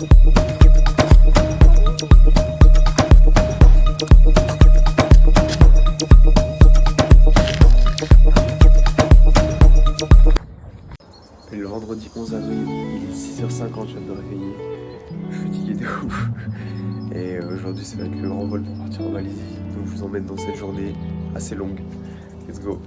Le vendredi 11 avril, il est 6h50, je viens de me réveiller. Je suis fatigué de ouf. Et aujourd'hui, ça va être le grand vol pour partir en Malaisie. Donc je vous emmène dans cette journée assez longue. Let's go.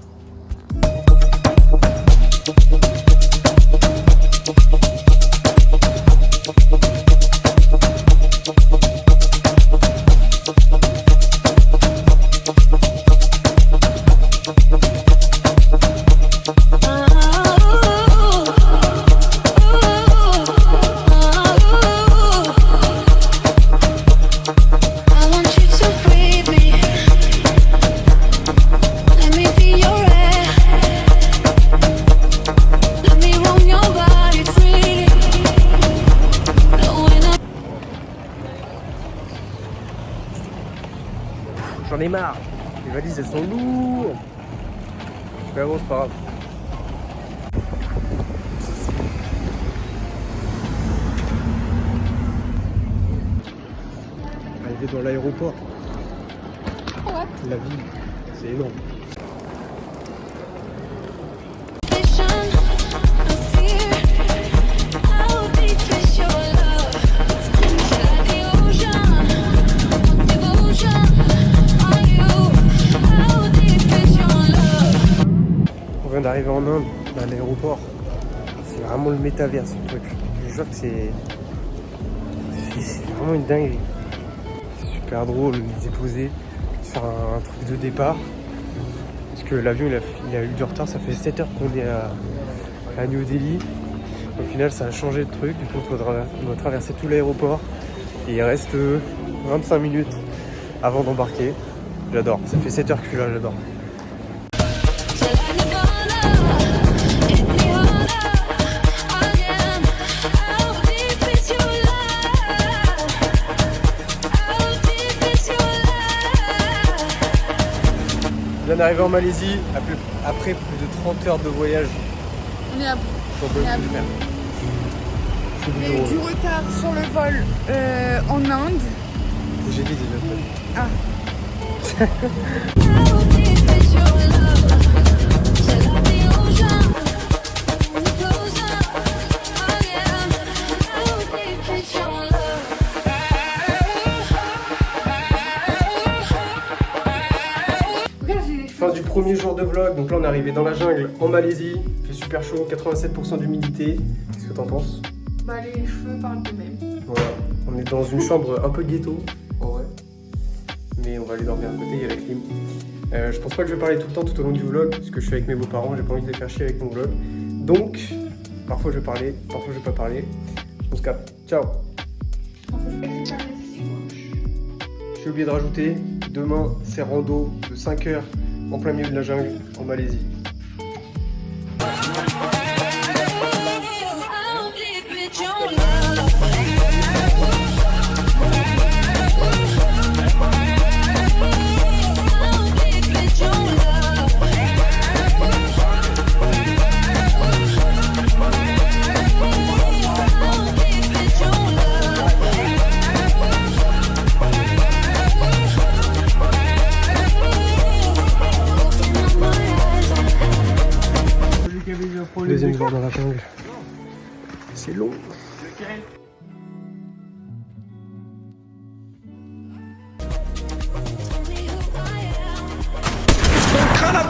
J'en ai marre, les valises elles sont lourdes. Mais bon, c'est pas grave. Arrivé dans l'aéroport. La ville, c'est énorme. On vient d'arriver en Inde, à l'aéroport. C'est vraiment le métavers ce truc. Je jure que c'est vraiment une dinguerie. C'est super drôle de les déposer, de faire un truc de départ. Parce que l'avion il a eu du retard, ça fait 7 heures qu'on est à New Delhi. Au final ça a changé de truc, du coup on doit traverser tout l'aéroport. Et il reste 25 minutes avant d'embarquer. J'adore, ça fait 7 heures que je suis là, j'adore. Je viens d'arriver en Malaisie après plus de 30 heures de voyage. On est à bout. J'en peux plus faire. Il y a eu du retard sur le vol en Inde. J'ai dit déjà. Ah. Fin du premier jour de vlog, donc là on est arrivé dans la jungle en Malaisie. Il fait super chaud, 87% d'humidité. Qu'est-ce que t'en penses? Bah les cheveux parlent d'eux-mêmes. Voilà, on est dans une chambre un peu ghetto, en vrai. Mais on va aller dormir à côté, il y a la clim. Je pense pas que je vais parler tout le temps tout au long du vlog, parce que je suis avec mes beaux-parents, j'ai pas envie de les faire chier avec mon vlog. Donc, parfois je vais parler, parfois je vais pas parler. On se capte, ciao. J'ai oublié de rajouter, demain c'est rando de 5 heures en plein milieu de la jungle en Malaisie. Deuxième jour dans la jungle. C'est long.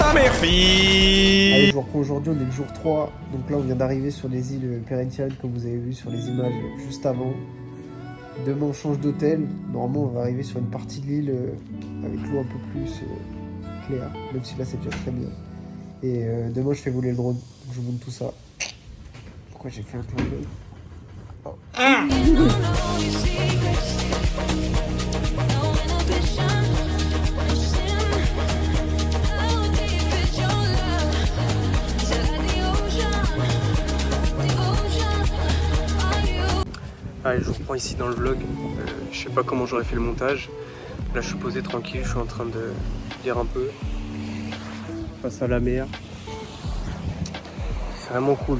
Allez, je vous reprends aujourd'hui, on est le jour 3. Donc là on vient d'arriver sur les îles Perhentian comme vous avez vu sur les images juste avant. Demain on change d'hôtel. Normalement on va arriver sur une partie de l'île avec l'eau un peu plus claire. Même si là c'est déjà très bien. Et demain je fais voler le drone. Donc je vous montre tout ça. Pourquoi j'ai fait un plan de... Oh. Ah Allez, je vous reprends ici dans le vlog. Je sais pas comment j'aurais fait le montage. Là, je suis posé tranquille, je suis en train de lire un peu face à la mer. C'est vraiment cool.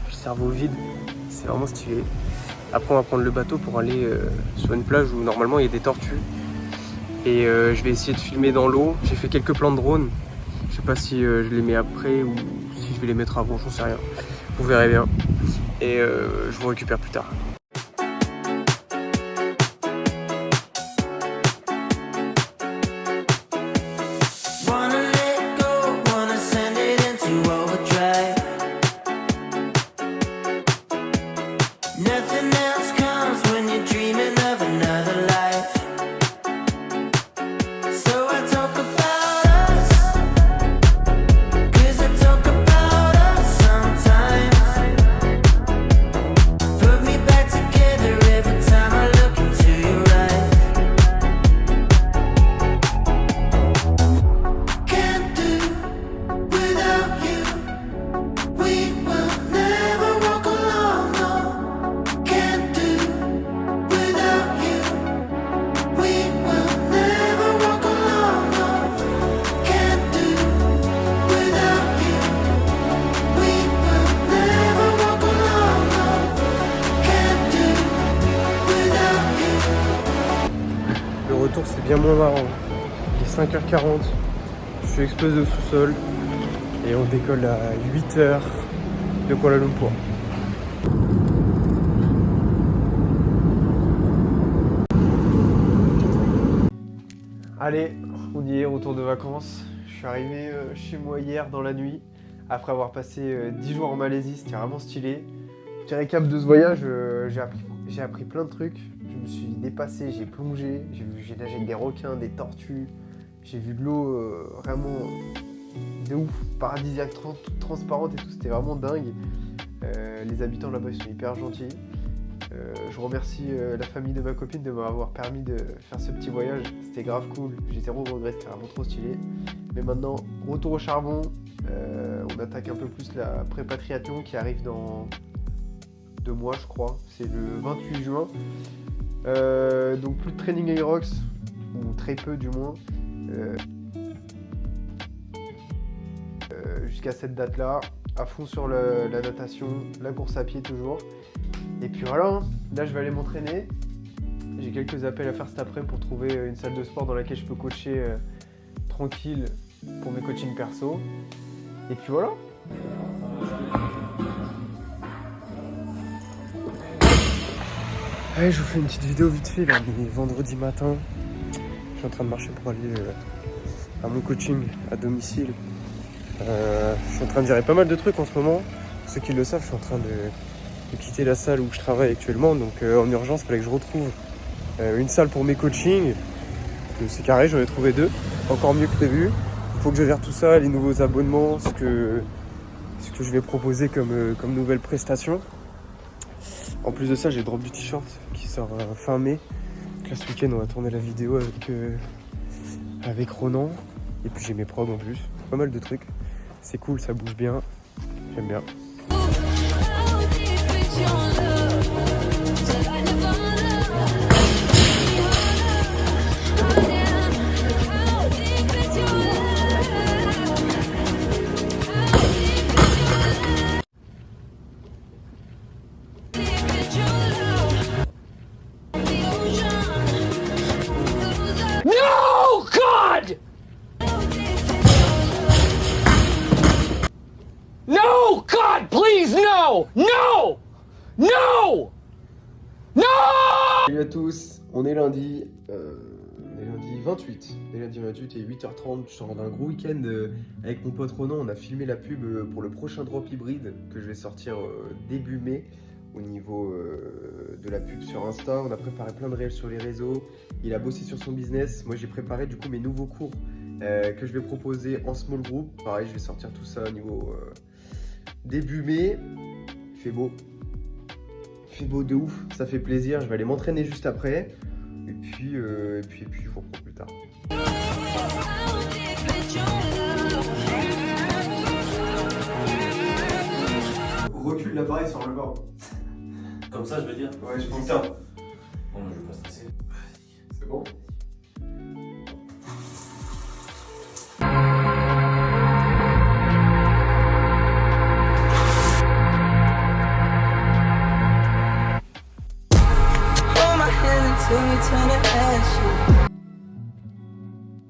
Le cerveau vide, c'est vraiment stylé. Après on va prendre le bateau pour aller sur une plage où normalement il y a des tortues. Et je vais essayer de filmer dans l'eau. J'ai fait quelques plans de drone. Je sais pas si je les mets après ou si je vais les mettre avant, j'en sais rien. Vous verrez bien. Et je vous récupère plus tard. C'est bien moins marrant. Il est 5h40, je suis explosé au sous-sol et on décolle à 8h de Kuala Lumpur. Allez, on y est, retour de vacances. Je suis arrivé chez moi hier dans la nuit, après avoir passé 10 jours en Malaisie, c'était vraiment stylé. Petit récap de ce voyage, j'ai appris plein de trucs. Je me suis dépassé, j'ai plongé, j'ai nagé avec des requins, des tortues. J'ai vu de l'eau vraiment de ouf, paradisiaque, toute transparente et tout, c'était vraiment dingue. Les habitants là-bas ils sont hyper gentils. Je remercie la famille de ma copine de m'avoir permis de faire ce petit voyage. C'était grave cool, j'ai zéro regret, c'était vraiment trop stylé. Mais maintenant, retour au charbon. On attaque un peu plus la prépa-triathlon qui arrive dans 2 mois je crois. C'est le 28 juin. Donc plus de training Aerox, ou très peu du moins. Jusqu'à cette date là, à fond sur la natation, la course à pied toujours. Et puis voilà, hein. Là je vais aller m'entraîner. J'ai quelques appels à faire cet après pour trouver une salle de sport dans laquelle je peux coacher tranquille pour mes coachings perso. Et puis voilà. Allez, je vous fais une petite vidéo vite fait là, mais vendredi matin. Je suis en train de marcher pour aller à mon coaching à domicile. Je suis en train de gérer pas mal de trucs en ce moment. Pour ceux qui le savent, je suis en train de quitter la salle où je travaille actuellement. Donc en urgence, il fallait que je retrouve une salle pour mes coachings. C'est carré, j'en ai trouvé 2. Encore mieux que prévu. Il faut que je gère tout ça, les nouveaux abonnements, ce que je vais proposer comme nouvelle prestation. En plus de ça, j'ai le drop du t-shirt qui sort fin mai. Donc là, ce week-end, on va tourner la vidéo avec Ronan. Et puis j'ai mes prods en plus. Pas mal de trucs. C'est cool, ça bouge bien. J'aime bien. No! God, please, no! No! No! No! Salut à tous, on est lundi 28. On est lundi 28 et 8h30, je sors d'un gros week-end avec mon pote Ronan. On a filmé la pub pour le prochain drop hybride que je vais sortir début mai. Au niveau de la pub sur Insta, on a préparé plein de réels sur les réseaux. Il a bossé sur son business. Moi j'ai préparé du coup mes nouveaux cours que je vais proposer en small group. Pareil, je vais sortir tout ça au niveau début mai. Il fait beau. Il fait beau de ouf, ça fait plaisir. Je vais aller m'entraîner juste après. Et puis je vous reprends plus tard. Recule l'appareil sur le bord. Comme ça, je veux dire. Ouais, je pense. Putain. Bon, je vais pas stresser. C'est bon? till we turn to ashes.